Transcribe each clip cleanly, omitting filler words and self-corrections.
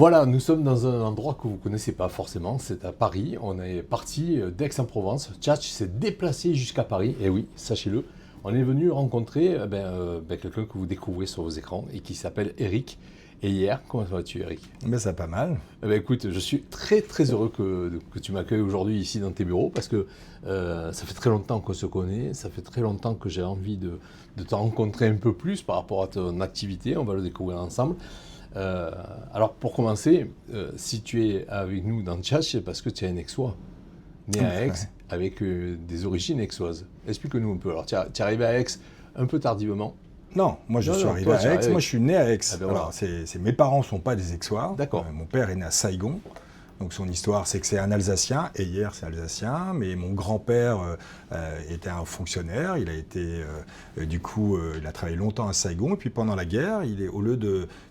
Voilà, nous sommes dans un endroit que vous ne connaissez pas forcément, c'est à Paris. On est parti d'Aix-en-Provence. Tchatch s'est déplacé jusqu'à Paris, et oui, sachez-le. On est venu rencontrer quelqu'un que vous découvrez sur vos écrans et qui s'appelle Eric. Et hier, comment vas-tu, Eric? Mais ça pas mal. Écoute, je suis très très heureux que tu m'accueilles aujourd'hui ici dans tes bureaux parce que ça fait très longtemps qu'on se connaît, ça fait très longtemps que j'ai envie de te rencontrer un peu plus par rapport à ton activité, on va le découvrir ensemble. Alors pour commencer, si tu es avec nous dans le chat, c'est parce que tu es un Aixois, né à Aix, avec des origines aixoises. Explique-nous un peu. Alors tu es arrivé à Aix un peu tardivement. Non, moi je suis arrivé à Aix, moi je suis né à Aix. Ah ben voilà. Alors, mes parents ne sont pas des Aixois. D'accord. Mon père est né à Saigon. Donc son histoire, c'est que c'est un Alsacien, et hier c'est Alsacien, mais mon grand-père était un fonctionnaire, il a été, il a travaillé longtemps à Saigon, et puis pendant la guerre,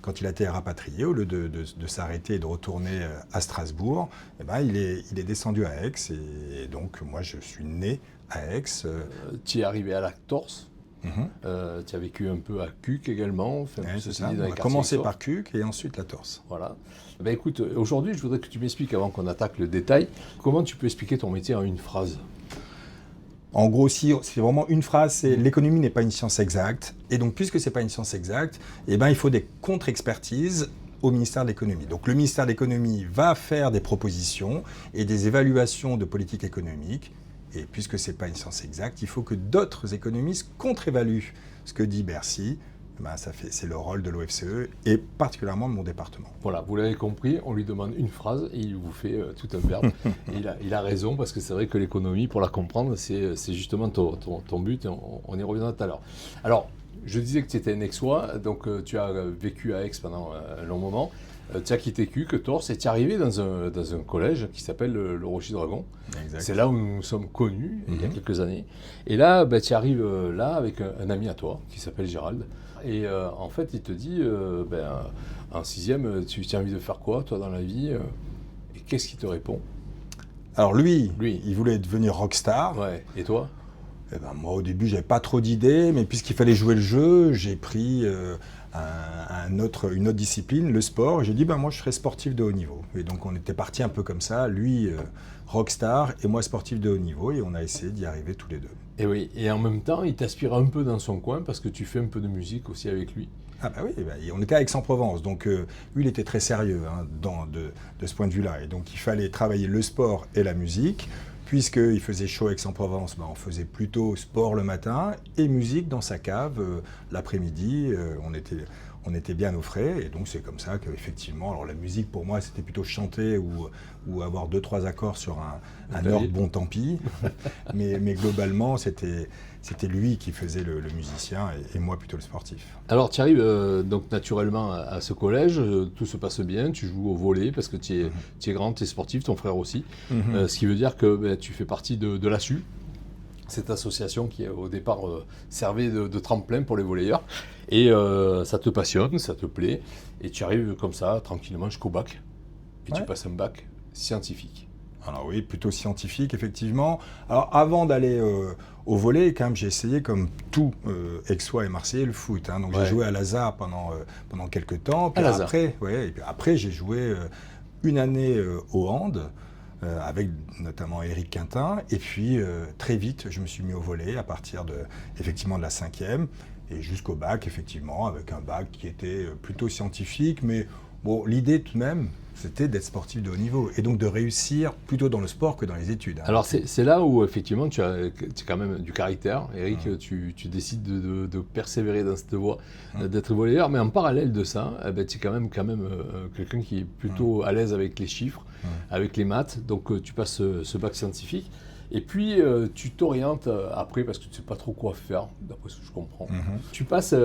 quand il a été rapatrié, au lieu de s'arrêter et de retourner à Strasbourg, il est descendu à Aix, et donc moi je suis né à Aix. Tu es arrivé à la Torse. Tu as vécu un peu à Cuques également. C'est ça. On a commencé par Cuques et ensuite la Torse. Voilà. Écoute, aujourd'hui, je voudrais que tu m'expliques, avant qu'on attaque le détail, comment tu peux expliquer ton métier en une phrase. En gros, si c'est vraiment une phrase, c'est l'économie n'est pas une science exacte. Et donc, puisque ce n'est pas une science exacte, il faut des contre-expertises au ministère de l'économie. Donc le ministère de l'économie va faire des propositions et des évaluations de politique économique. Et puisque ce n'est pas une science exacte, il faut que d'autres économistes contre-évaluent ce que dit Bercy. C'est le rôle de l'OFCE et particulièrement de mon département. Voilà, vous l'avez compris, on lui demande une phrase et il vous fait tout un verbe. il a raison, parce que c'est vrai que l'économie, pour la comprendre, c'est justement ton but, et on y reviendra tout à l'heure. Alors, je disais que tu étais un Aixois, donc tu as vécu à Aix pendant un long moment. Tu as quitté Cuques, Torse, et tu es arrivé dans un collège qui s'appelle le Rocher Dragon. Exact. C'est là où nous nous sommes connus, il y a quelques années. Et là, tu arrives là avec un ami à toi, qui s'appelle Gérald. Et en fait, il te dit, en sixième, tu as envie de faire quoi, toi, dans la vie? Et qu'est-ce qu'il te répond? Alors lui, il voulait devenir rockstar. Ouais. Et toi? Moi, au début, j'avais pas trop d'idées, mais puisqu'il fallait jouer le jeu, j'ai pris une autre discipline, le sport. J'ai dit, moi, je serais sportif de haut niveau. Et donc, on était partis un peu comme ça, lui, rockstar, et moi, sportif de haut niveau, et on a essayé d'y arriver tous les deux. Et oui, et en même temps, il t'aspire un peu dans son coin, parce que tu fais un peu de musique aussi avec lui. Ah oui, on était à Aix-en-Provence, donc lui, il était très sérieux de ce point de vue-là. Et donc, il fallait travailler le sport et la musique. Puisqu'il faisait chaud à Aix-en-Provence, on faisait plutôt sport le matin et musique dans sa cave l'après-midi. On était bien au frais, et donc c'est comme ça qu'effectivement, alors la musique pour moi c'était plutôt chanter ou avoir 2-3 accords sur un orgue, bon tant pis. mais globalement c'était lui qui faisait le musicien et moi plutôt le sportif. Alors tu arrives donc naturellement à ce collège, tout se passe bien, tu joues au volley parce que tu es grand, tu es sportif, ton frère aussi. Ce qui veut dire que tu fais partie de l'ASU, cette association qui au départ servait de tremplin pour les volleyeurs. Et ça te passionne, ça te plaît, et tu arrives comme ça, tranquillement, jusqu'au bac. Et tu passes un bac scientifique. Alors oui, plutôt scientifique, effectivement. Alors avant d'aller au volley, quand même, j'ai essayé, comme tout Aixois et Marseillais, le foot. Donc j'ai joué à Lazare pendant quelques temps. Puis après, j'ai joué une année au hand, avec notamment Éric Quintin. Et puis très vite, je me suis mis au volley à partir de la 5e. Et jusqu'au bac, effectivement, avec un bac qui était plutôt scientifique. Mais bon, l'idée tout de même, c'était d'être sportif de haut niveau. Et donc de réussir plutôt dans le sport que dans les études. Alors c'est là où, effectivement, tu as quand même du caractère. Eric, tu décides de persévérer dans cette voie, d'être volleyeur. Mais en parallèle de ça, tu es quand même quelqu'un qui est plutôt à l'aise avec les chiffres, avec les maths. Donc tu passes ce bac scientifique. Et puis, tu t'orientes après, parce que tu ne sais pas trop quoi faire, d'après ce que je comprends. Tu passes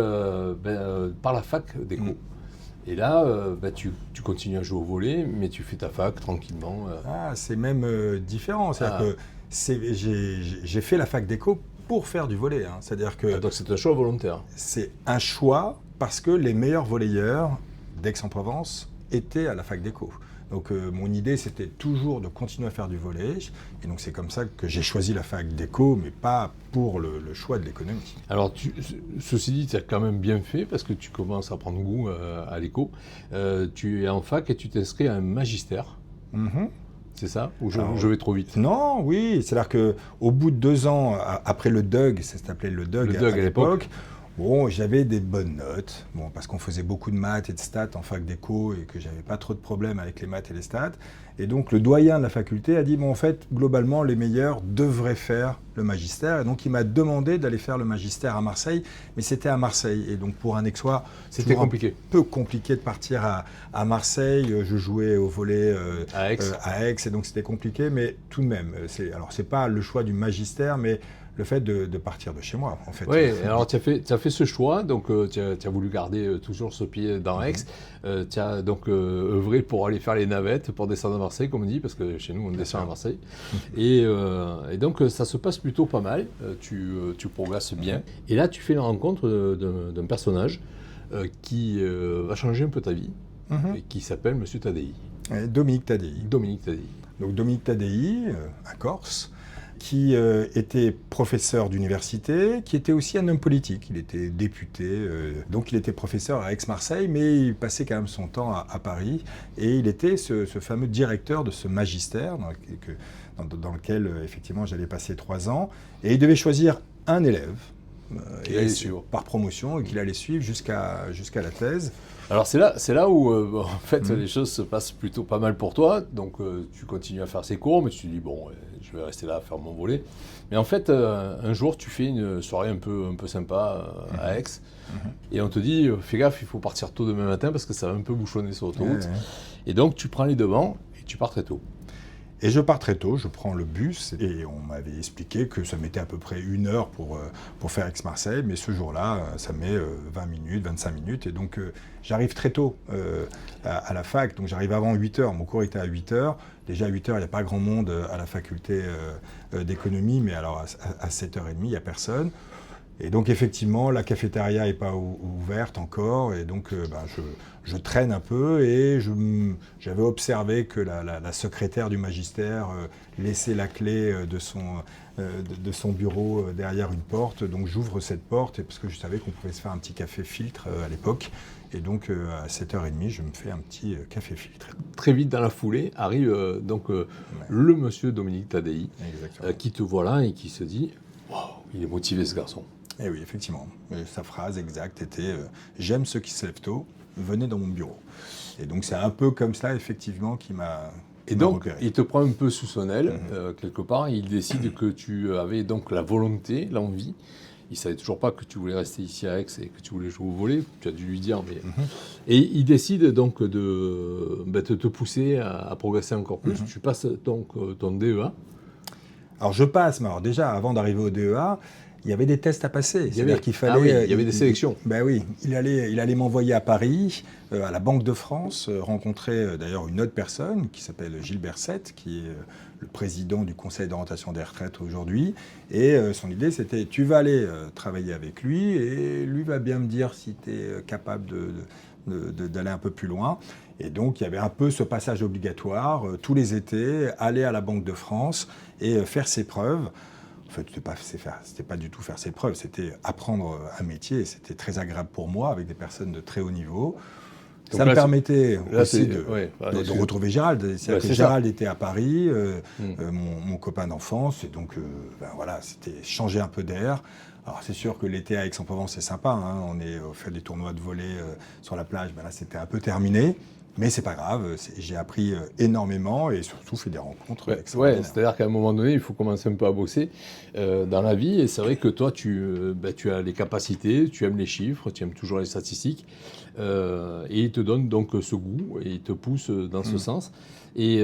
par la fac d'éco. Et là, tu continues à jouer au volley, mais tu fais ta fac tranquillement. C'est même différent. C'est-à-dire que j'ai fait la fac d'éco pour faire du volley. C'est-à-dire que donc c'est un choix volontaire. C'est un choix parce que les meilleurs volleyeurs d'Aix-en-Provence étaient à la fac d'éco. Donc mon idée, c'était toujours de continuer à faire du volley. Et donc c'est comme ça que j'ai choisi la fac d'éco, mais pas pour le choix de l'économie. Alors, ceci dit, tu as quand même bien fait parce que tu commences à prendre goût à l'éco. Tu es en fac et tu t'inscris à un magistère. C'est ça? Ou je vais trop vite? Non, oui. C'est-à-dire qu'au bout de 2 ans, après le DUG, ça s'appelait le DUG à l'époque, bon, j'avais des bonnes notes, bon, parce qu'on faisait beaucoup de maths et de stats en fac d'éco et que j'avais pas trop de problèmes avec les maths et les stats. Et donc le doyen de la faculté a dit, bon, en fait, globalement, les meilleurs devraient faire le magistère. Et donc il m'a demandé d'aller faire le magistère à Marseille, mais c'était à Marseille. Et donc pour un Aixois, c'était compliqué. Un peu compliqué de partir à Marseille. Je jouais au volley à Aix, et donc c'était compliqué, mais tout de même, c'est pas le choix du magistère, mais le fait de partir de chez moi, en fait. Oui, alors tu as fait ce choix, donc tu as voulu garder toujours ce pied dans Aix. Tu as donc œuvré pour aller faire les navettes, pour descendre à Marseille, comme on dit, parce que chez nous, on descend à Marseille. Et donc, ça se passe plutôt pas mal, tu progresses bien. Et là, tu fais la rencontre d'un personnage qui va changer un peu ta vie, et qui s'appelle Monsieur Tadei. Dominique Tadei. Dominique Tadei. Donc Dominique Tadei, un Corse, qui était professeur d'université, qui était aussi un homme politique. Il était député, donc il était professeur à Aix-Marseille, mais il passait quand même son temps à Paris. Et il était ce fameux directeur de ce magistère dans lequel, effectivement, j'allais passer 3 ans. Et il devait choisir un élève par promotion et qu'il allait suivre jusqu'à la thèse. Alors c'est là où en fait les choses se passent plutôt pas mal pour toi, donc tu continues à faire ces cours, mais tu te dis bon, je vais rester là à faire mon volley. Mais en fait un jour tu fais une soirée un peu sympa à Aix, et on te dit fais gaffe, il faut partir tôt demain matin parce que ça va un peu bouchonner sur l'autoroute. Et donc tu prends les devants et tu pars très tôt. Et je pars très tôt, je prends le bus et on m'avait expliqué que ça mettait à peu près 1 heure pour faire Aix-Marseille, mais ce jour-là, ça met 20 minutes, 25 minutes. Et donc j'arrive très tôt à la fac, donc j'arrive avant 8 heures, mon cours était à 8 heures. Déjà à 8 heures, il n'y a pas grand monde à la faculté d'économie, mais alors à 7h30, il n'y a personne. Et donc effectivement, la cafétéria n'est pas ouverte encore, et donc je traîne un peu, et j'avais observé que la secrétaire du magistère laissait la clé de son bureau derrière une porte, donc j'ouvre cette porte, parce que je savais qu'on pouvait se faire un petit café filtre à l'époque, et donc à 7h30, je me fais un petit café filtre. Très vite dans la foulée arrive le monsieur Dominique Tadei, qui te voit là et qui se dit « Wow, il est motivé ce garçon ». Et oui, effectivement. Sa phrase exacte était « J'aime ceux qui se lèvent tôt, venez dans mon bureau ». Et donc c'est un peu comme ça, effectivement, qui m'a repéré. Il te prend un peu sous son aile, quelque part. Il décide que tu avais donc la volonté, l'envie. Il ne savait toujours pas que tu voulais rester ici à Aix et que tu voulais jouer au volley. Tu as dû lui dire. Mais... Et il décide donc de te pousser à progresser encore plus. Tu passes donc ton DEA. Alors je passe, mais alors déjà, avant d'arriver au DEA, il y avait des tests à passer. C'est-à-dire qu'il fallait. Il y avait des sélections. Il allait m'envoyer à Paris, à la Banque de France, rencontrer d'ailleurs une autre personne qui s'appelle Gilles Berset, qui est le président du Conseil d'orientation des retraites aujourd'hui. Et son idée, c'était tu vas aller travailler avec lui et lui va bien me dire si tu es capable d'aller un peu plus loin. Et donc, il y avait un peu ce passage obligatoire, tous les étés, aller à la Banque de France et faire ses preuves. En fait, c'était pas du tout faire ses preuves, c'était apprendre un métier, et c'était très agréable pour moi, avec des personnes de très haut niveau. Donc ça me permettait aussi de retrouver Gérald. C'est-à-dire que Gérald était à Paris, mon copain d'enfance, et donc voilà, c'était changer un peu d'air. Alors c'est sûr que l'été à Aix-en-Provence, c'est sympa, hein, on fait des tournois de volley sur la plage, là c'était un peu terminé. Mais c'est pas grave, j'ai appris énormément et surtout fait des rencontres extraordinaires. Ouais, c'est-à-dire qu'à un moment donné, il faut commencer un peu à bosser dans la vie. Et c'est vrai que toi, tu as les capacités, tu aimes les chiffres, tu aimes toujours les statistiques. Et il te donne donc ce goût et il te pousse dans ce sens. Et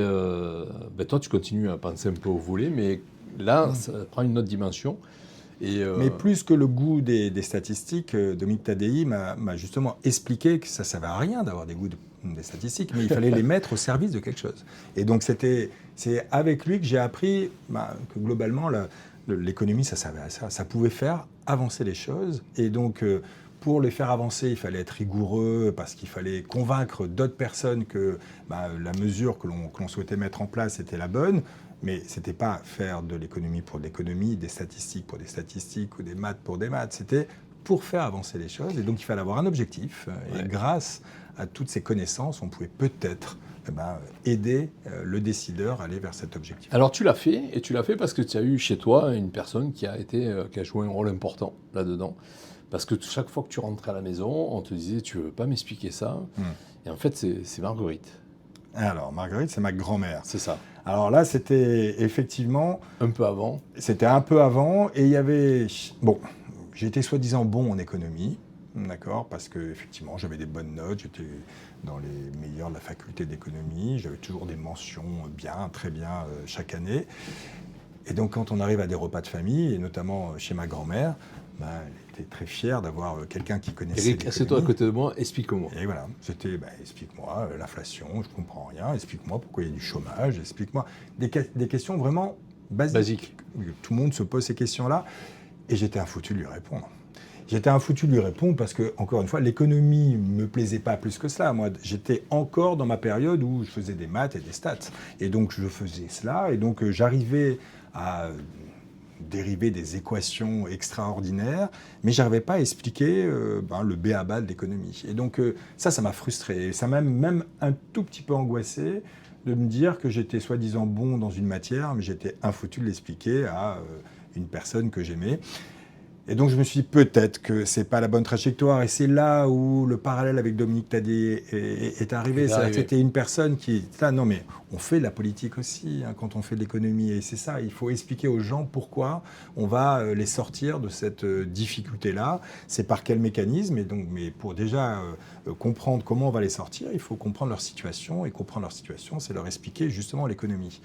toi, tu continues à penser un peu au volley, mais là, ça prend une autre dimension. Mais plus que le goût des statistiques, Dominique Tadei m'a justement expliqué que ça ne servait à rien d'avoir des goûts des statistiques, mais il fallait les mettre au service de quelque chose. Et donc c'est avec lui que j'ai appris que globalement l'économie, ça servait à ça. Ça pouvait faire avancer les choses. Et donc pour les faire avancer, il fallait être rigoureux parce qu'il fallait convaincre d'autres personnes que la mesure que l'on souhaitait mettre en place était la bonne. Mais ce n'était pas faire de l'économie pour de l'économie, des statistiques pour des statistiques ou des maths pour des maths. C'était pour faire avancer les choses. Et donc, il fallait avoir un objectif. Et grâce à toutes ces connaissances, on pouvait peut-être aider le décideur à aller vers cet objectif. Alors, tu l'as fait, et tu l'as fait parce que tu as eu chez toi une personne qui a joué un rôle important là-dedans. Parce que chaque fois que tu rentrais à la maison, on te disait « tu ne veux pas m'expliquer ça ?» Et en fait, c'est Marguerite. Alors, Marguerite, c'est ma grand-mère. C'est ça. Alors là, c'était effectivement... Un peu avant. C'était un peu avant, et il y avait... Bon, j'étais soi-disant bon en économie, d'accord, parce que effectivement, j'avais des bonnes notes, j'étais dans les meilleurs de la faculté d'économie, j'avais toujours des mentions bien, très bien chaque année. Et donc, quand on arrive à des repas de famille, et notamment chez ma grand-mère, elle était très fière d'avoir quelqu'un qui connaissait l'économie. Eric, assieds-toi à côté de moi, explique-moi. Et voilà, c'était, explique-moi l'inflation, je ne comprends rien, explique-moi pourquoi il y a du chômage, explique-moi des questions vraiment basiques. Tout le monde se pose ces questions-là, et j'étais un foutu de lui répondre. J'étais un foutu de lui répondre parce que, encore une fois, l'économie ne me plaisait pas plus que cela. Moi, j'étais encore dans ma période où je faisais des maths et des stats. Et donc, je faisais cela, et donc j'arrivais à dériver des équations extraordinaires, mais je n'arrivais pas à expliquer le b.a.-ba de l'économie. Et donc ça m'a frustré. Ça m'a même un tout petit peu angoissé de me dire que j'étais soi-disant bon dans une matière, mais j'étais infoutu de l'expliquer à une personne que j'aimais. Et donc je me suis dit peut-être que c'est pas la bonne trajectoire, et c'est là où le parallèle avec Dominique Taddeï est arrivé. C'est-à-dire que c'était une personne qui est là, non mais on fait de la politique aussi quand on fait de l'économie, et c'est ça, il faut expliquer aux gens pourquoi on va les sortir de cette difficulté-là, c'est par quel mécanisme, et donc, mais pour déjà comprendre comment on va les sortir, il faut comprendre leur situation, et comprendre leur situation, c'est leur expliquer justement l'économie.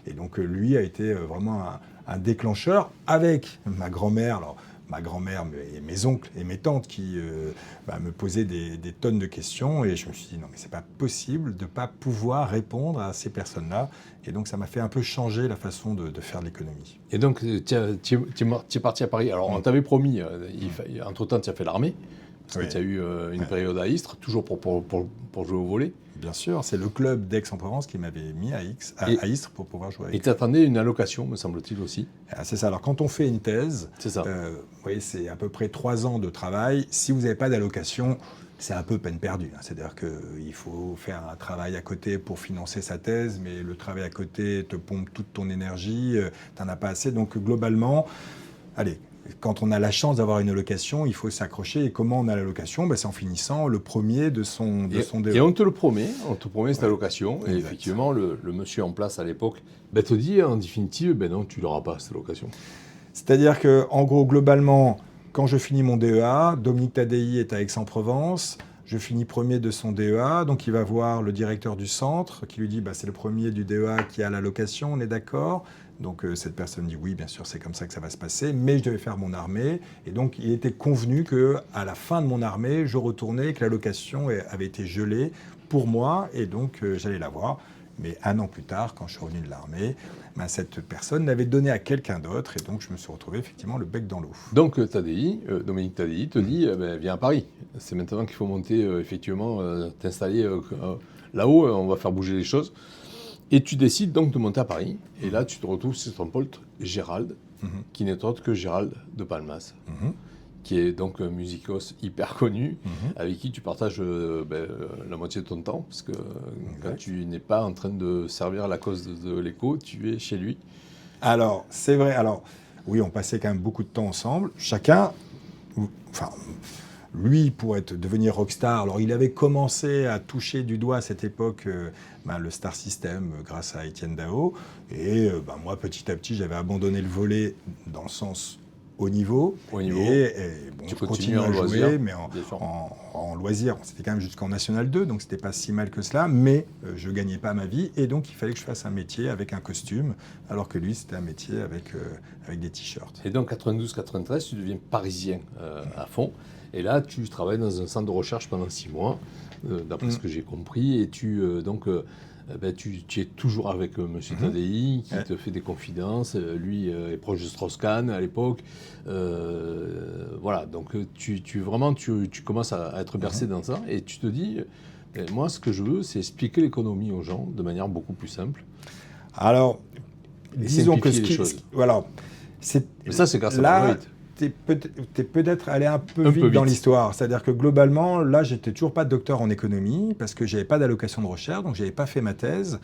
Et donc lui a été vraiment un déclencheur avec ma grand-mère. Alors, ma grand-mère et mes oncles et mes tantes qui me posaient des tonnes de questions, et je me suis dit non mais c'est pas possible de pas pouvoir répondre à ces personnes-là, et donc ça m'a fait un peu changer la façon de faire de l'économie. Et donc tu es parti à Paris, alors on t'avait promis, entre-temps tu as fait l'armée, parce que tu as eu une période à Istres, toujours pour jouer au volley. Bien sûr, c'est le club d'Aix-en-Provence qui m'avait mis à Istres pour pouvoir jouer avec. Et tu attendais une allocation, me semble-t-il aussi. C'est ça. Alors, quand on fait une thèse, c'est à peu près 3 ans de travail. Si vous n'avez pas d'allocation, c'est un peu peine perdue. C'est-à-dire qu'il faut faire un travail à côté pour financer sa thèse, mais le travail à côté te pompe toute ton énergie, tu n'en as pas assez. Donc, globalement, allez, quand on a la chance d'avoir une allocation, il faut s'accrocher. Et comment on a l'allocation ? C'est en finissant le premier de son DE. Et on te promet cette allocation. Et effectivement, le monsieur en place à l'époque te dit en définitive, non, tu n'auras pas cette allocation. C'est-à-dire qu'en gros, globalement, quand je finis mon DEA, Dominique Taddeï est à Aix-en-Provence. Je finis premier de son DEA, donc il va voir le directeur du centre qui lui dit c'est le premier du DEA qui a l'allocation, on est d'accord ? Donc cette personne dit oui, bien sûr, c'est comme ça que ça va se passer, mais je devais faire mon armée, et donc il était convenu qu'à la fin de mon armée, je retournais, que l'allocation avait été gelée pour moi, et donc j'allais la voir. Mais 1 an plus tard, quand je suis revenu de l'armée, cette personne l'avait donné à quelqu'un d'autre, et donc je me suis retrouvé effectivement le bec dans l'eau. Donc Dominique Taddeï te dit viens à Paris. C'est maintenant qu'il faut monter, effectivement, t'installer là-haut, on va faire bouger les choses. Et tu décides donc de monter à Paris, et là tu te retrouves sur ton pote Gérald, qui n'est autre que Gérald de Palmas, qui est donc un musicos hyper connu, avec qui tu partages la moitié de ton temps, parce que quand tu n'es pas en train de servir la cause de l'écho, tu es chez lui. Alors, c'est vrai, oui, on passait quand même beaucoup de temps ensemble, chacun, lui, pour devenir rockstar, alors il avait commencé à toucher du doigt à cette époque le Star System grâce à Étienne Dao. Et moi, petit à petit, j'avais abandonné le volley dans le sens haut niveau. Et tu continues à jouer, mais en loisir. C'était quand même jusqu'en National 2, donc c'était pas si mal que cela. Mais je gagnais pas ma vie, et donc il fallait que je fasse un métier avec un costume, alors que lui, c'était un métier avec des t-shirts. Et donc 92-93, tu deviens parisien à fond. Et là, tu travailles dans un centre de recherche pendant 6 mois, d'après ce que j'ai compris, et tu tu es toujours avec M. Tadei, qui te fait des confidences. Lui est proche de Strauss-Kahn à l'époque. Voilà, donc tu commences à être bercé dans ça et tu te dis, moi, ce que je veux, c'est expliquer l'économie aux gens de manière beaucoup plus simple. Alors, disons que voilà. Mais ça, c'est grâce à Marguerite. Tu es peut-être allé un peu vite dans l'histoire. C'est-à-dire que globalement, là, j'étais toujours pas docteur en économie parce que j'avais pas d'allocation de recherche, donc j'avais pas fait ma thèse.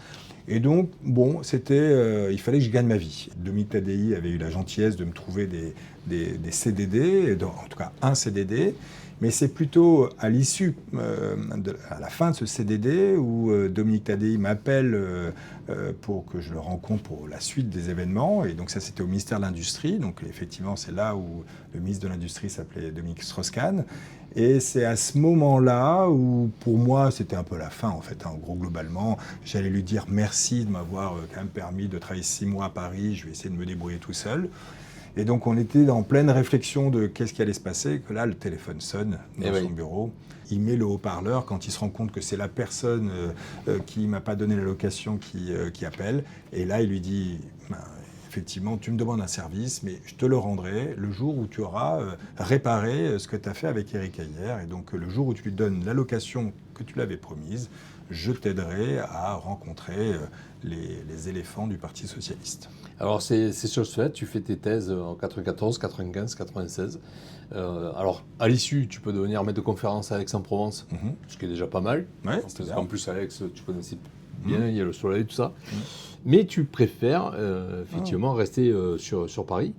Et donc, bon, il fallait que je gagne ma vie. Dominique Tadei avait eu la gentillesse de me trouver des CDD, en tout cas un CDD. Mais c'est plutôt à l'issue, à la fin de ce CDD, où Dominique Tadei m'appelle pour que je le rencontre pour la suite des événements. Et donc ça, c'était au ministère de l'Industrie. Donc effectivement, c'est là où le ministre de l'Industrie s'appelait Dominique Strauss-Kahn. Et c'est à ce moment-là où, pour moi, c'était un peu la fin, en fait. En gros, globalement, j'allais lui dire merci de m'avoir quand même permis de travailler 6 mois à Paris. Je vais essayer de me débrouiller tout seul. Et donc, on était en pleine réflexion de qu'est-ce qui allait se passer, que là, le téléphone sonne dans son bureau. Il met le haut-parleur quand il se rend compte que c'est la personne qui ne m'a pas donné l'allocation qui appelle. Et là, il lui dit, effectivement, tu me demandes un service, mais je te le rendrai le jour où tu auras réparé ce que tu as fait avec Éric Heyer. Et donc, le jour où tu lui donnes l'allocation que tu l'avais promise, je t'aiderai à rencontrer les éléphants du Parti socialiste. Alors, c'est chose faite. Tu fais tes thèses en 94, 95, 96. Alors, à l'issue, tu peux devenir maître de conférence à Aix-en-Provence, ce qui est déjà pas mal. Ouais, parce qu'en plus, à Aix, tu connaissais bien, il y a le soleil, tout ça. Mais tu préfères, effectivement, rester sur Paris.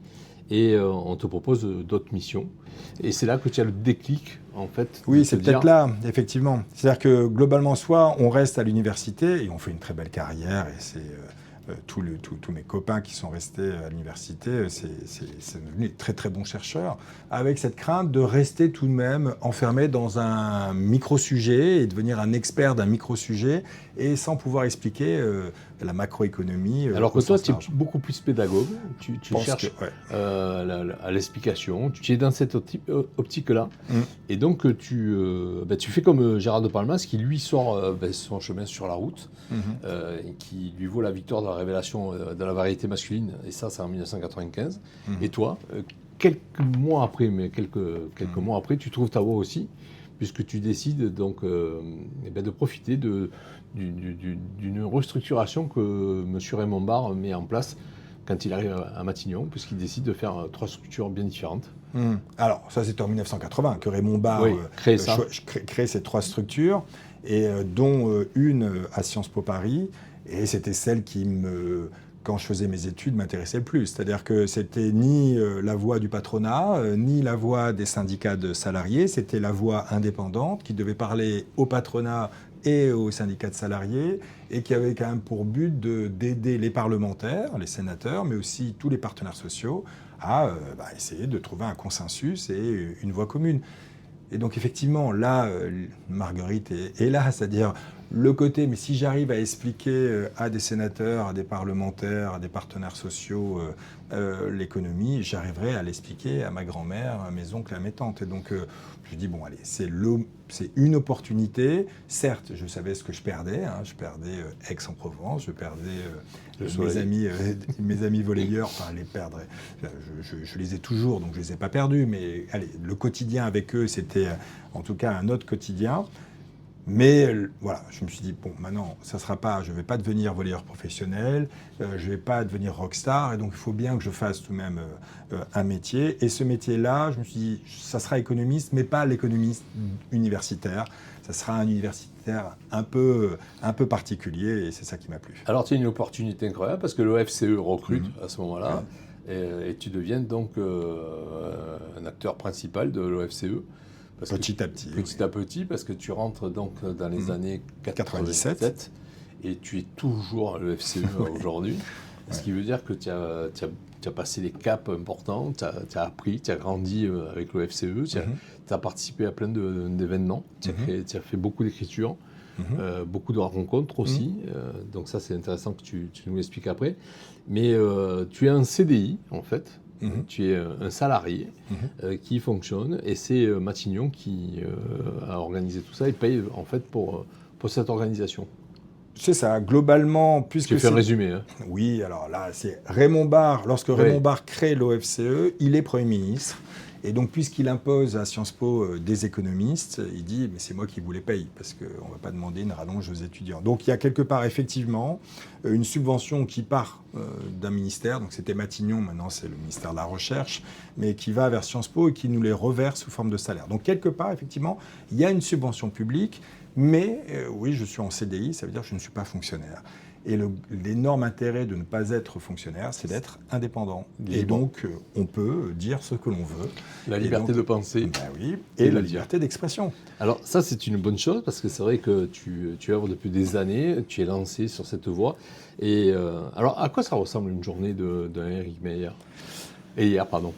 Et on te propose d'autres missions. Et c'est là que tu as le déclic, en fait. Oui, c'est peut-être là, effectivement. C'est-à-dire que globalement, soit on reste à l'université et on fait une très belle carrière, et c'est tous mes copains qui sont restés à l'université, c'est devenu des très très bons chercheurs, avec cette crainte de rester tout de même enfermé dans un micro-sujet et devenir un expert d'un micro-sujet et sans pouvoir expliquer la macroéconomie. Alors que toi, tu es beaucoup plus pédagogue, tu cherches à l'explication, tu es dans cette optique-là. Et donc, tu fais comme Gérard de Palmas, qui lui sort son chemin sur la route, et qui lui vaut la victoire de la révélation de la variété masculine, et ça, c'est en 1995. Et toi, quelques mois après, mois après, tu trouves ta voie aussi, puisque tu décides donc de profiter d'une restructuration que M. Raymond Barre met en place quand il arrive à Matignon, puisqu'il décide de faire 3 structures bien différentes. Alors, ça c'était en 1980 que Raymond Barre crée ces 3 structures, et dont une à Sciences Po Paris, et c'était celle qui quand je faisais mes études, m'intéressait le plus. C'est-à-dire que c'était ni la voix du patronat, ni la voix des syndicats de salariés, c'était la voix indépendante qui devait parler au patronat et aux syndicats de salariés, et qui avait quand même pour but d'aider les parlementaires, les sénateurs, mais aussi tous les partenaires sociaux à essayer de trouver un consensus et une voie commune. Et donc effectivement, là, Marguerite est là, c'est-à-dire le côté, mais si j'arrive à expliquer à des sénateurs, à des parlementaires, à des partenaires sociaux l'économie, j'arriverai à l'expliquer à ma grand-mère, à mes oncles, à mes tantes. Et donc je dis, bon allez, c'est une opportunité. Certes, je savais ce que je perdais. Je perdais Aix-en-Provence, je perdais mes amis volleyeurs, enfin les perdre. Je les ai toujours, donc je les ai pas perdus. Mais allez, le quotidien avec eux, c'était en tout cas un autre quotidien. Mais voilà, je me suis dit, bon, maintenant, ça sera pas, je ne vais pas devenir volleyeur professionnel, je ne vais pas devenir rockstar, et donc il faut bien que je fasse tout de même un métier. Et ce métier-là, je me suis dit, ça sera économiste, mais pas l'économiste universitaire. Ça sera un universitaire un peu particulier, et c'est ça qui m'a plu. Alors, tu as une opportunité incroyable, parce que le FCE recrute à ce moment-là, et tu deviens donc un acteur principal de l'OFCE. Petit à petit. Petit à petit, parce que tu rentres donc dans les années 97 et tu es toujours à l'EFCE aujourd'hui. Ce qui veut dire que tu as passé des caps importants, tu as appris, tu as grandi avec l'OFCE, tu as participé à plein d'événements, tu as fait beaucoup d'écriture, beaucoup de rencontres aussi. Donc ça, c'est intéressant que tu nous l'expliques après. Mais tu es un CDI, en fait. Tu es un salarié qui fonctionne, et c'est Matignon qui a organisé tout ça et paye en fait pour cette organisation. C'est ça, globalement, puisque tu fais un résumé. Hein. Oui, alors là, c'est Raymond Barre. Lorsque Raymond Barre crée l'OFCE, il est Premier ministre. Et donc, puisqu'il impose à Sciences Po des économistes, il dit « mais c'est moi qui vous les paye, parce qu'on ne va pas demander une rallonge aux étudiants ». Donc, il y a quelque part, effectivement, une subvention qui part d'un ministère, donc c'était Matignon, maintenant c'est le ministère de la Recherche, mais qui va vers Sciences Po et qui nous les reverse sous forme de salaire. Donc, quelque part, effectivement, il y a une subvention publique, mais oui, je suis en CDI, ça veut dire que je ne suis pas fonctionnaire. Et l'énorme intérêt de ne pas être fonctionnaire, c'est d'être indépendant. Et donc, on peut dire ce que l'on veut. La liberté de penser. Ben oui, et la liberté d'expression. Alors ça, c'est une bonne chose, parce que c'est vrai que tu œuvres depuis des années, tu es lancé sur cette voie. Et alors, à quoi ça ressemble une journée d'un Éric Meyer ? Pardon.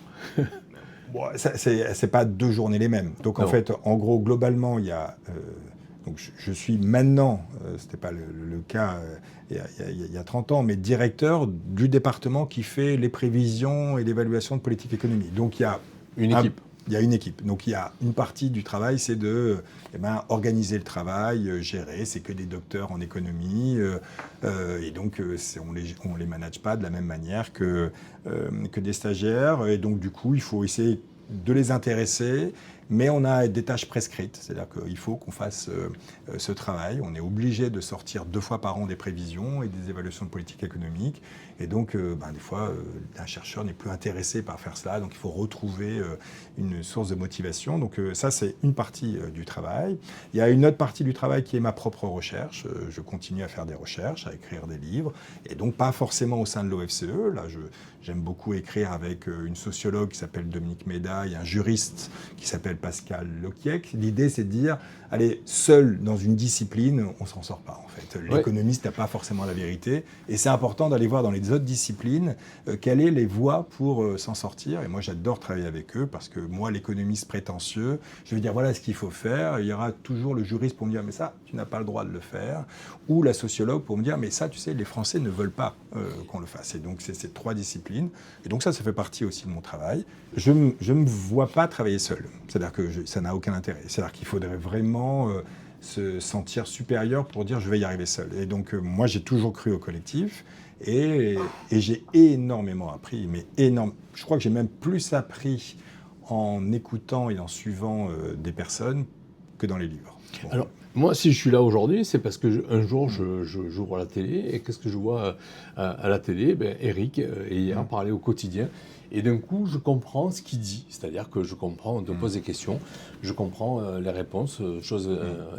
Bon, c'est pas 2 journées les mêmes. Donc, en fait, en gros, globalement, il y a... donc je suis maintenant, ce n'était pas le cas il y a 30 ans, mais directeur du département qui fait les prévisions et l'évaluation de politique économique. Donc il y a une équipe. Il y a une équipe. Donc il y a une partie du travail, c'est de organiser le travail, gérer. C'est que des docteurs en économie. Et donc on les manage pas de la même manière que des stagiaires. Et donc du coup, il faut essayer de les intéresser. Mais on a des tâches prescrites, c'est-à-dire qu'il faut qu'on fasse ce travail. On est obligé de sortir 2 fois par an des prévisions et des évaluations de politique économique. Et donc, des fois, un chercheur n'est plus intéressé par faire cela. Donc, il faut retrouver une source de motivation. Donc, ça, c'est une partie du travail. Il y a une autre partie du travail qui est ma propre recherche. Je continue à faire des recherches, à écrire des livres. Et donc, pas forcément au sein de l'OFCE. Là, j'aime beaucoup écrire avec une sociologue qui s'appelle Dominique Médaille, un juriste qui s'appelle Pascal Lokiec. L'idée, c'est de dire, allez, seul dans une discipline, on ne s'en sort pas, en fait. L'économiste n'a pas forcément la vérité. Et c'est important d'aller voir dans les autres disciplines quelles sont les voies pour s'en sortir. Et moi, j'adore travailler avec eux parce que moi, l'économiste prétentieux, je vais dire, voilà ce qu'il faut faire. Il y aura toujours le juriste pour me dire, mais ça, tu n'as pas le droit de le faire. Ou la sociologue pour me dire, mais ça, tu sais, les Français ne veulent pas qu'on le fasse. Et donc, c'est ces 3 disciplines. Et donc, ça fait partie aussi de mon travail. Je ne me vois pas travailler seul. C'est-à-dire que ça n'a aucun intérêt. C'est-à-dire qu'il faudrait vraiment se sentir supérieur pour dire je vais y arriver seul. Et donc, moi, j'ai toujours cru au collectif et j'ai énormément appris. Mais je crois que j'ai même plus appris en écoutant et en suivant des personnes que dans les livres. Bon. Alors, moi, si je suis là aujourd'hui, c'est parce qu'un jour, j'ouvre la télé et qu'est-ce que je vois à la télé ? Éric Heyer parlait au quotidien. Et d'un coup, je comprends ce qu'il dit. C'est-à-dire que je comprends, on te pose des questions, je comprends les réponses, chose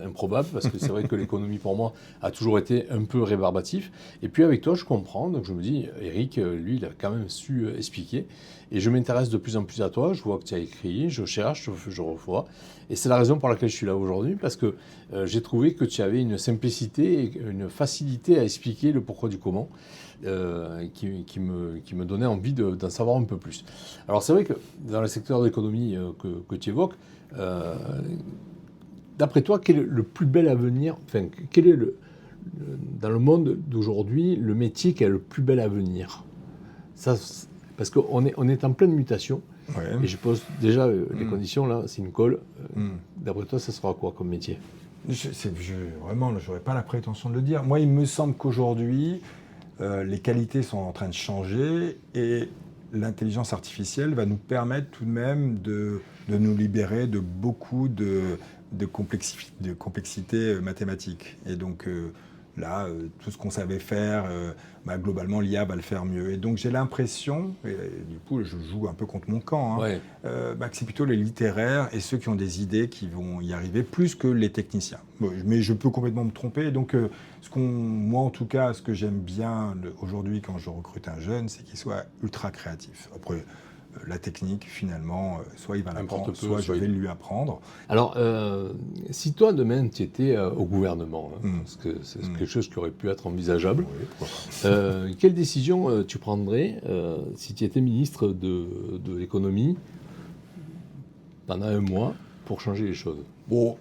improbable, parce que c'est vrai que l'économie, pour moi, a toujours été un peu rébarbatif. Et puis avec toi, je comprends. Donc je me dis, Éric, lui, il a quand même su expliquer. Et je m'intéresse de plus en plus à toi. Je vois que tu as écrit, je cherche, je revois. Et c'est la raison pour laquelle je suis là aujourd'hui, parce que j'ai trouvé que tu avais une simplicité et une facilité à expliquer le pourquoi du comment. Qui me donnait envie d'en savoir un peu plus. Alors c'est vrai que dans le secteur de l'économie que tu évoques, d'après toi, quel est le plus bel avenir, enfin, quel est dans le monde d'aujourd'hui le métier qui a le plus bel avenir ? Ça, parce qu'on est en pleine mutation, et je pose déjà les conditions, là, c'est une colle. D'après toi, ça sera quoi comme métier ? Vraiment, je n'aurais pas la prétention de le dire. Moi, il me semble qu'aujourd'hui, les qualités sont en train de changer et l'intelligence artificielle va nous permettre tout de même de nous libérer de beaucoup de complexité mathématique. Et donc là, tout ce qu'on savait faire, globalement, l'IA va le faire mieux. Et donc j'ai l'impression, et du coup je joue un peu contre mon camp, que c'est plutôt les littéraires et ceux qui ont des idées qui vont y arriver, plus que les techniciens. Mais je peux complètement me tromper. Donc moi en tout cas, ce que j'aime bien aujourd'hui quand je recrute un jeune, c'est qu'il soit ultra créatif. Après, la technique, finalement, soit il va l'apprendre, soit je vais lui apprendre. Alors, si toi, demain, tu étais au gouvernement, parce que c'est quelque chose qui aurait pu être envisageable, oui, pourquoi pas. Quelle décision tu prendrais si tu étais ministre de l'économie pendant un mois pour changer les choses ? Bon,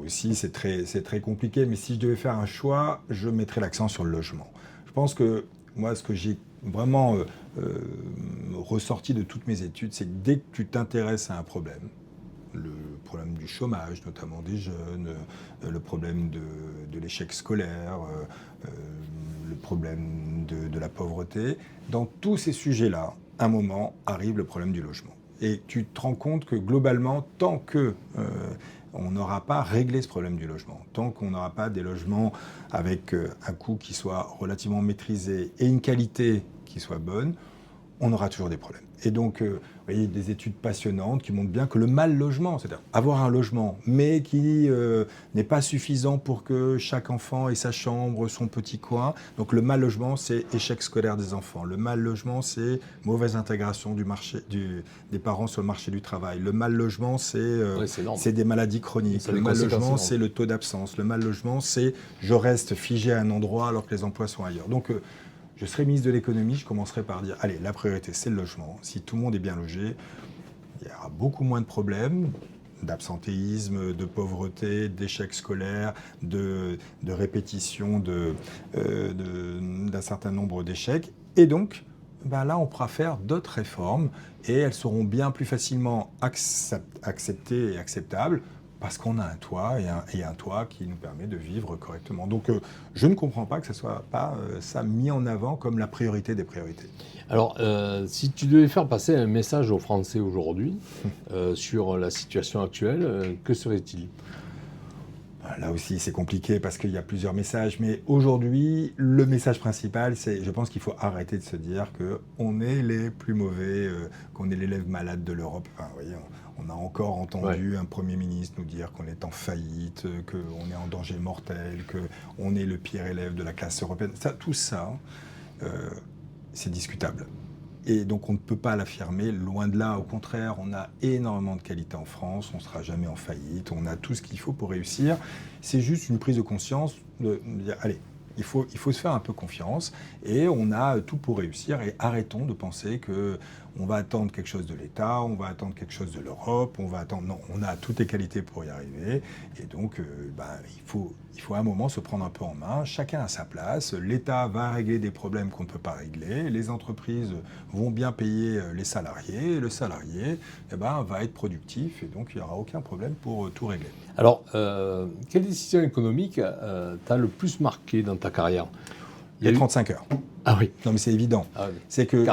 aussi, c'est très compliqué, mais si je devais faire un choix, je mettrais l'accent sur le logement. Je pense que moi, ce que j'ai vraiment ressorti de toutes mes études, c'est que dès que tu t'intéresses à un problème, le problème du chômage, notamment des jeunes, le problème de l'échec scolaire, le problème de la pauvreté. Dans tous ces sujets-là, à un moment arrive le problème du logement. Et tu te rends compte que globalement, tant que on n'aura pas réglé ce problème du logement, tant qu'on n'aura pas des logements avec un coût qui soit relativement maîtrisé et une qualité qui soit bonne, on aura toujours des problèmes. Et donc, vous voyez, des études passionnantes qui montrent bien que le mal logement, c'est-à-dire avoir un logement, mais qui n'est pas suffisant pour que chaque enfant ait sa chambre, son petit coin. Donc, le mal logement, c'est échec scolaire des enfants. Le mal logement, c'est mauvaise intégration des parents sur le marché du travail. Le mal logement, c'est des maladies chroniques. Le mal logement, c'est le taux d'absence. Le mal logement, c'est je reste figé à un endroit alors que les emplois sont ailleurs. Donc, je serai ministre de l'économie, je commencerai par dire, allez, la priorité, c'est le logement. Si tout le monde est bien logé, il y aura beaucoup moins de problèmes d'absentéisme, de pauvreté, d'échecs scolaires, de répétition d'un certain nombre d'échecs. Et donc, là, on pourra faire d'autres réformes et elles seront bien plus facilement acceptées et acceptables parce qu'on a un toit et un toit qui nous permet de vivre correctement. Donc je ne comprends pas que ce ne soit pas ça mis en avant comme la priorité des priorités. Alors, si tu devais faire passer un message aux Français aujourd'hui sur la situation actuelle, que serait-il ? Là aussi, c'est compliqué parce qu'il y a plusieurs messages, mais aujourd'hui, le message principal, c'est, je pense qu'il faut arrêter de se dire qu'on est les plus mauvais, qu'on est l'élève malade de l'Europe. Enfin, vous voyez, on a encore entendu un Premier ministre nous dire qu'on est en faillite, qu'on est en danger mortel, qu'on est le pire élève de la classe européenne. Tout ça, c'est discutable. Et donc on ne peut pas l'affirmer, loin de là, au contraire, on a énormément de qualité en France, on ne sera jamais en faillite, on a tout ce qu'il faut pour réussir. C'est juste une prise de conscience de dire, allez, il faut se faire un peu confiance et on a tout pour réussir et arrêtons de penser qu'on va attendre quelque chose de l'État, on va attendre quelque chose de l'Europe, non, on a toutes les qualités pour y arriver et donc il faut à un moment se prendre un peu en main, chacun à sa place, l'État va régler des problèmes qu'on ne peut pas régler, les entreprises vont bien payer les salariés et le salarié va être productif et donc il n'y aura aucun problème pour tout régler. Alors, quelle décision économique t'a le plus marqué dans ta carrière ? Il y a 35 heures. Ah oui. Non mais c'est évident. Ah oui. C'est que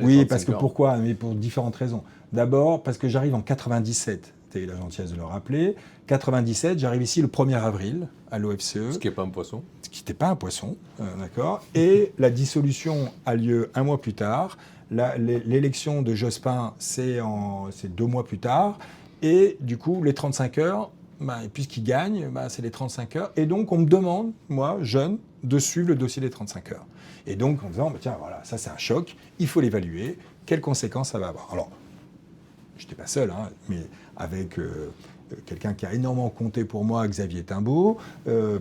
oui, parce que pourquoi ? Mais pour différentes raisons. D'abord, parce que j'arrive en 97. Tu as eu la gentillesse de le rappeler. 97, j'arrive ici le 1er avril à l'OFCE. Ce qui n'est pas un poisson. Ce qui n'était pas un poisson, d'accord. Et la dissolution a lieu un mois plus tard. L'élection de Jospin, c'est 2 mois plus tard. Et du coup, les 35 heures, puisqu'il gagne, c'est les 35 heures. Et donc, on me demande, moi, jeune, de suivre le dossier des 35 heures. Et donc, en disant, tiens, voilà, ça c'est un choc, il faut l'évaluer, quelles conséquences ça va avoir. Alors, je n'étais pas seul, mais avec quelqu'un qui a énormément compté pour moi, Xavier Timbaud,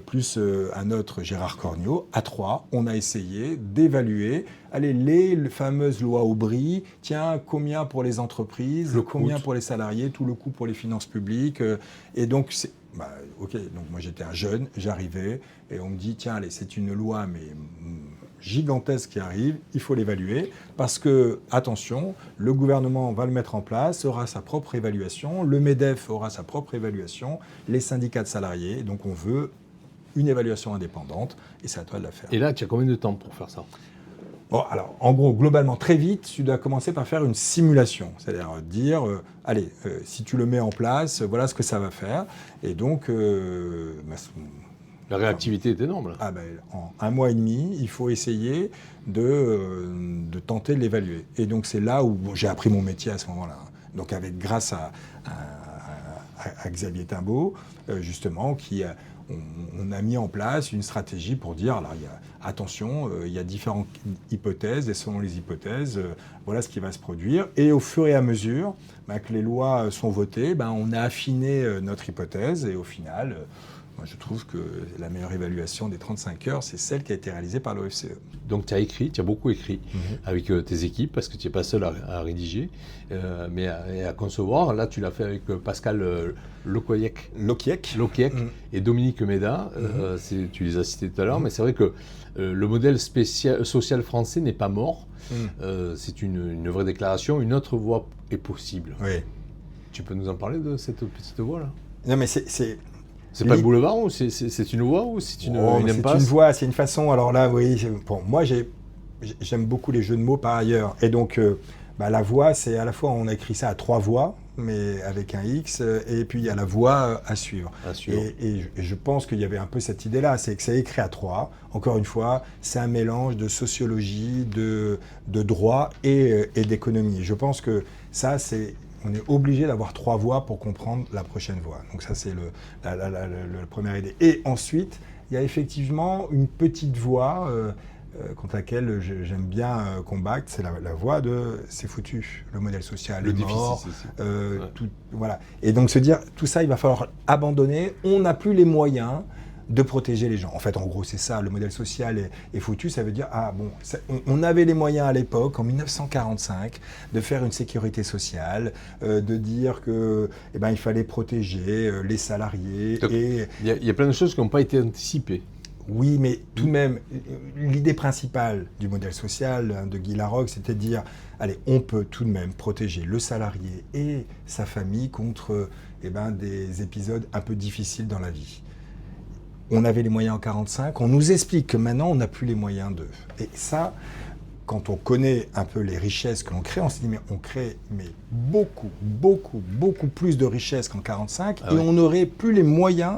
plus un autre, Gérard Corniot, à 3, on a essayé d'évaluer, les fameuses lois Aubry, tiens, combien pour les entreprises, combien pour les salariés, tout le coût pour les finances publiques, et donc ok, donc moi j'étais un jeune, j'arrivais, et on me dit, tiens, allez, c'est une loi, mais gigantesque qui arrive, il faut l'évaluer, parce que, attention, le gouvernement va le mettre en place, aura sa propre évaluation, le MEDEF aura sa propre évaluation, les syndicats de salariés, donc on veut une évaluation indépendante, et c'est à toi de la faire. Et là, tu as combien de temps pour faire ça ? Bon, alors, en gros, globalement, très vite, tu dois commencer par faire une simulation. C'est-à-dire dire, si tu le mets en place, voilà ce que ça va faire. Et donc... la réactivité est énorme, là. En 1 mois et demi, il faut essayer de tenter de l'évaluer. Et donc, c'est là où j'ai appris mon métier à ce moment-là. Donc, grâce à Xavier Timbaud, justement, on a mis en place une stratégie pour dire, alors, attention, il y a différentes hypothèses, et selon les hypothèses, voilà ce qui va se produire. Et au fur et à mesure que les lois sont votées, on a affiné notre hypothèse, et au final, moi, je trouve que la meilleure évaluation des 35 heures, c'est celle qui a été réalisée par l'OFCE. Donc tu as beaucoup écrit avec tes équipes, parce que tu n'es pas seul à rédiger, mais à concevoir. Là, tu l'as fait avec Pascal Lokiek et Dominique Méda. Tu les as cités tout à l'heure, mais c'est vrai que le modèle social français n'est pas mort. C'est une vraie déclaration. Une autre voie est possible. Oui. Tu peux nous en parler de cette petite voie là? Non, mais c'est pas un boulevard ou c'est une voie ou c'est une impasse? C'est une voie, c'est une façon. Alors là, oui, bon, moi j'aime beaucoup les jeux de mots par ailleurs. Et donc, la voie, c'est à la fois, on a écrit ça à 3 voies, mais avec un X, et puis il y a la voie à suivre. Et je pense qu'il y avait un peu cette idée-là, c'est que c'est écrit à 3. Encore une fois, c'est un mélange de sociologie, de droit et d'économie. Je pense que ça, on est obligé d'avoir 3 voies pour comprendre la prochaine voie. Donc ça, c'est la première idée. Et ensuite, il y a effectivement une petite voie contre laquelle j'aime bien combattre, c'est la voie de c'est foutu, le modèle social est mort, voilà. Et donc se dire, tout ça, il va falloir abandonner, on n'a plus les moyens de protéger les gens. En fait, en gros, c'est ça, le modèle social est foutu, ça veut dire, on avait les moyens à l'époque, en 1945, de faire une sécurité sociale, de dire que, il fallait protéger les salariés. Donc, il y a plein de choses qui n'ont pas été anticipées. Oui, mais tout de même, l'idée principale du modèle social de Guy Laroque, c'était de dire, allez, on peut tout de même protéger le salarié et sa famille contre des épisodes un peu difficiles dans la vie. On avait les moyens en 1945, on nous explique que maintenant, on n'a plus les moyens d'eux. Et ça, quand on connaît un peu les richesses que l'on crée, on se dit, mais on crée beaucoup, beaucoup, beaucoup plus de richesses qu'en 1945, et on n'aurait plus les moyens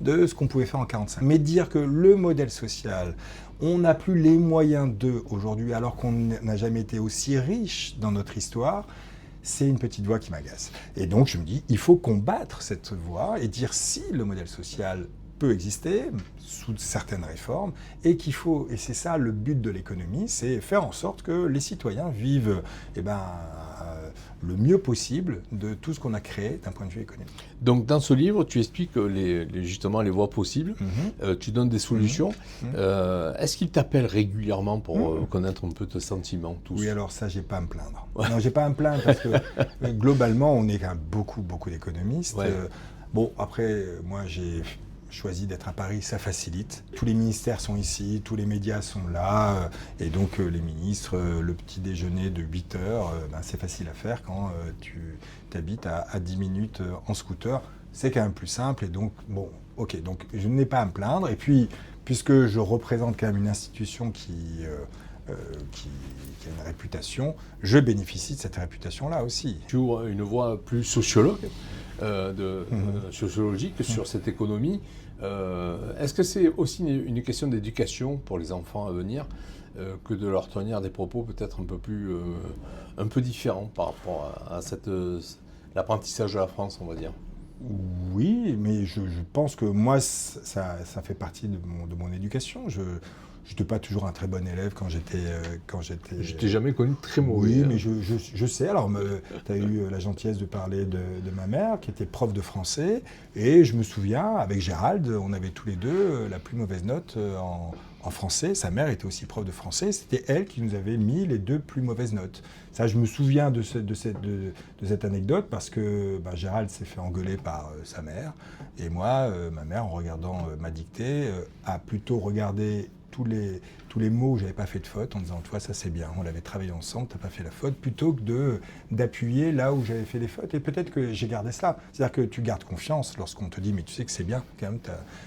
de ce qu'on pouvait faire en 1945. Mais dire que le modèle social, on n'a plus les moyens d'eux aujourd'hui, alors qu'on n'a jamais été aussi riche dans notre histoire, c'est une petite voix qui m'agace. Et donc je me dis, il faut combattre cette voix et dire si le modèle social peut exister sous certaines réformes et qu'il faut, et c'est ça le but de l'économie, c'est faire en sorte que les citoyens vivent le mieux possible de tout ce qu'on a créé d'un point de vue économique. Donc dans ce livre, tu expliques justement les voies possibles, tu donnes des solutions. Est-ce qu'ils t'appellent régulièrement pour connaître un peu tes sentiments tous? Oui, alors ça, j'ai pas à me plaindre. Non, j'ai pas à me plaindre parce que globalement, on est quand même beaucoup d'économistes. Ouais. Bon, après, moi, j'ai choisi d'être à Paris, ça facilite. Tous les ministères sont ici, tous les médias sont là, et donc les ministres, le petit déjeuner de 8 heures, c'est facile à faire quand tu habites à 10 minutes en scooter. C'est quand même plus simple, et donc, bon, ok, donc je n'ai pas à me plaindre. Et puis, puisque je représente quand même une institution qui a une réputation, je bénéficie de cette réputation-là aussi. Tu ouvres une voie plus sociologique sur cette économie. Est-ce que c'est aussi une question d'éducation pour les enfants à venir que de leur tenir des propos peut-être un peu différents par rapport à l'apprentissage de la France, on va dire? Oui, mais je pense que moi, ça fait partie de mon éducation. Je n'étais pas toujours un très bon élève quand j'étais... Je t'ai jamais connu très mauvais. Oui, mais je sais. Alors, tu as eu la gentillesse de parler de ma mère, qui était prof de français. Et je me souviens, avec Gérald, on avait tous les deux la plus mauvaise note en français. Sa mère était aussi prof de français. C'était elle qui nous avait mis les 2 plus mauvaises notes. Ça, je me souviens de cette anecdote parce que Gérald s'est fait engueuler par sa mère. Et moi, ma mère, en regardant ma dictée, a plutôt regardé tous les mots où j'avais pas fait de faute en disant, toi, ça c'est bien, on l'avait travaillé ensemble, t'as pas fait la faute, plutôt que d'appuyer là où j'avais fait les fautes. Et peut-être que j'ai gardé cela. C'est-à-dire que tu gardes confiance lorsqu'on te dit, mais tu sais que c'est bien, quand même,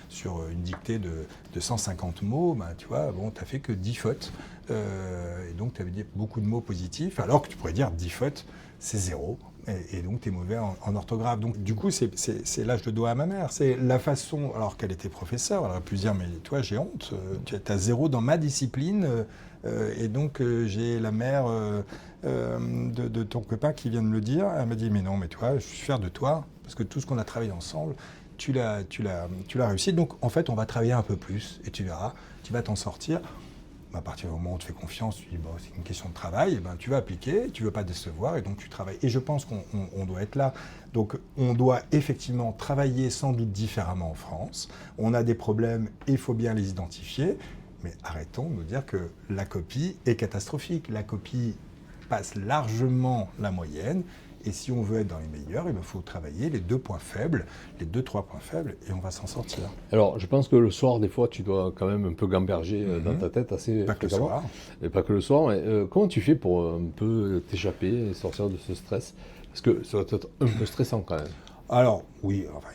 sur une dictée de 150 mots, tu vois, bon, t'as fait que 10 fautes. Et donc, tu avais dit beaucoup de mots positifs, alors que tu pourrais dire 10 fautes, c'est 0. Et donc, tu es mauvais en orthographe. Donc, du coup, là, je le dois à ma mère. C'est la façon, alors qu'elle était professeure, elle aurait pu dire, mais toi, j'ai honte, tu as 0 dans ma discipline, et donc, j'ai la mère de ton copain qui vient de me le dire. Elle m'a dit, mais non, mais toi, je suis fier de toi, parce que tout ce qu'on a travaillé ensemble, tu l'as réussi. Donc, en fait, on va travailler un peu plus, et tu verras, tu vas t'en sortir. À partir du moment où on te fait confiance, tu dis c'est une question de travail, tu vas appliquer, tu ne veux pas décevoir et donc tu travailles. Et je pense qu'on doit être là. Donc on doit effectivement travailler sans doute différemment en France. On a des problèmes et il faut bien les identifier, mais arrêtons de nous dire que la copie est catastrophique. La copie passe largement la moyenne. Et si on veut être dans les meilleurs, il faut travailler les 2 points faibles, les 2-3 points faibles, et on va s'en sortir. Alors, je pense que le soir, des fois, tu dois quand même un peu gamberger dans ta tête assez pas que le soir. Et pas que le soir. Mais comment tu fais pour un peu t'échapper et sortir de ce stress? Parce que ça doit être un peu stressant quand même. Alors, oui, enfin,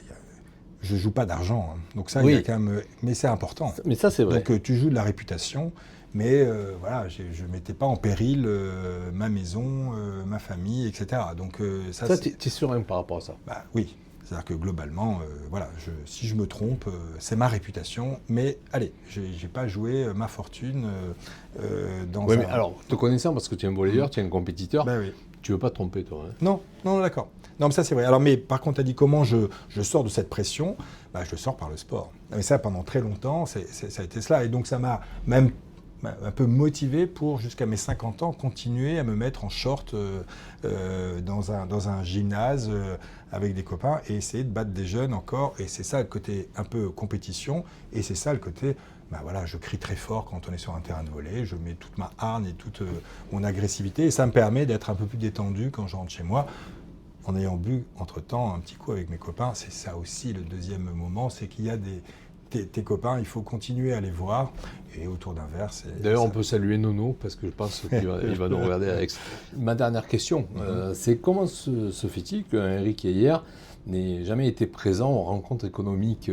je joue pas d'argent, hein. Donc ça, oui. il y a quand même, mais c'est important. Mais ça, c'est vrai. Donc tu joues de la réputation, mais voilà, je ne mettais pas en péril ma maison, ma famille, etc. Donc ça tu es serein par rapport à ça? Bah, oui. C'est-à-dire que globalement, voilà, si je me trompe, c'est ma réputation. Mais allez, j'ai pas joué ma fortune dans mais alors, te connaissant, parce que tu es un volleyeur, tu es un compétiteur, ben oui. Tu veux pas te tromper, toi, hein? Non, non, d'accord. Non, mais ça c'est vrai. Alors, mais par contre, tu as dit comment je sors de cette pression. Bah, je sors par le sport. Mais ça, pendant très longtemps, ça a été cela. Et donc, ça m'a même un peu motivé pour, jusqu'à mes 50 ans, continuer à me mettre en short dans un gymnase avec des copains et essayer de battre des jeunes encore. Et c'est ça le côté un peu compétition. Et c'est ça le côté, bah voilà, je crie très fort quand on est sur un terrain de volley. Je mets toute ma hargne et toute mon agressivité. Et ça me permet d'être un peu plus détendu quand je rentre chez moi. En ayant bu, entre-temps, un petit coup avec mes copains. C'est ça aussi le deuxième moment, c'est qu'il y a tes copains, il faut continuer à les voir. Et autour d'un verre, c'est... D'ailleurs, on peut saluer Nono, parce que je pense qu'il va nous regarder avec... Ma dernière question, c'est comment se fait-il qu'Éric Heyer n'ait jamais été présent aux rencontres économiques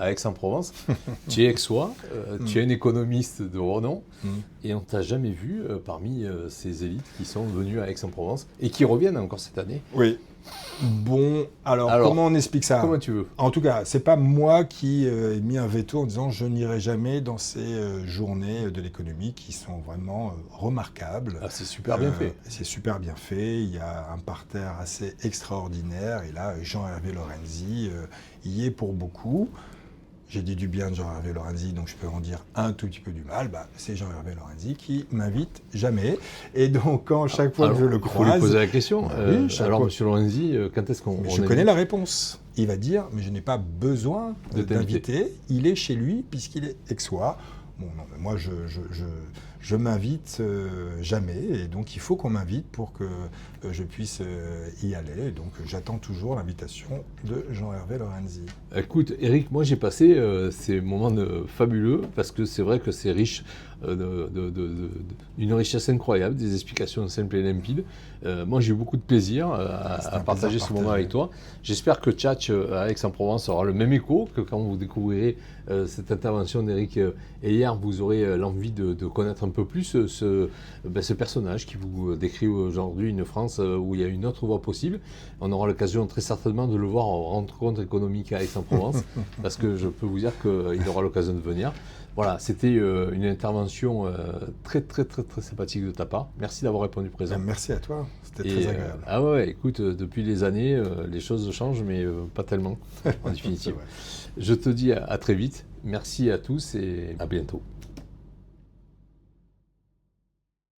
à Aix-en-Provence? Tu es aixois, tu es un économiste de renom, et on ne t'a jamais vu parmi ces élites qui sont venues à Aix-en-Provence et qui reviennent encore cette année. Oui. Bon, alors comment on explique ça? Comment tu veux? En tout cas, c'est pas moi qui ai mis un veto en disant je n'irai jamais dans ces journées de l'économie qui sont vraiment remarquables. Ah, c'est super bien fait. C'est super bien fait. Il y a un parterre assez extraordinaire. Et là, Jean-Hervé Lorenzi y est pour beaucoup. J'ai dit du bien de Jean-Hervé Lorenzi, donc je peux en dire un tout petit peu du mal. Bah, c'est Jean-Hervé Lorenzi qui m'invite jamais. Et donc, chaque fois que je le croise... Il faut lui poser la question. Oui, alors, M. Lorenzi, quand est-ce qu'on... Je connais la réponse. Il va dire, mais je n'ai pas besoin d'inviter. Il est chez lui, puisqu'il est aixois. Bon, non, mais moi, je m'invite jamais, et donc il faut qu'on m'invite pour que je puisse y aller. Donc j'attends toujours l'invitation de Jean-Hervé Lorenzi. Écoute, Éric, moi j'ai passé ces moments fabuleux, parce que c'est vrai que c'est riche d'une richesse incroyable, des explications simples et limpides. Moi j'ai eu beaucoup de plaisir à partager ce moment avec toi. J'espère que Tchatch à Aix-en-Provence aura le même écho, que quand vous découvrirez cette intervention d'Éric Heyer, vous aurez l'envie de connaître un peu plus ce personnage qui vous décrit aujourd'hui une France où il y a une autre voie possible. On aura l'occasion très certainement de le voir en rencontre économique à Aix-en-Provence, parce que je peux vous dire qu'il aura l'occasion de venir. Voilà, c'était une intervention très, très, très, très sympathique de ta part. Merci d'avoir répondu présent. Merci à toi, c'était très agréable. Ah ouais, écoute, depuis des années, les choses changent, mais pas tellement, en définitive. Je te dis à très vite. Merci à tous et à bientôt.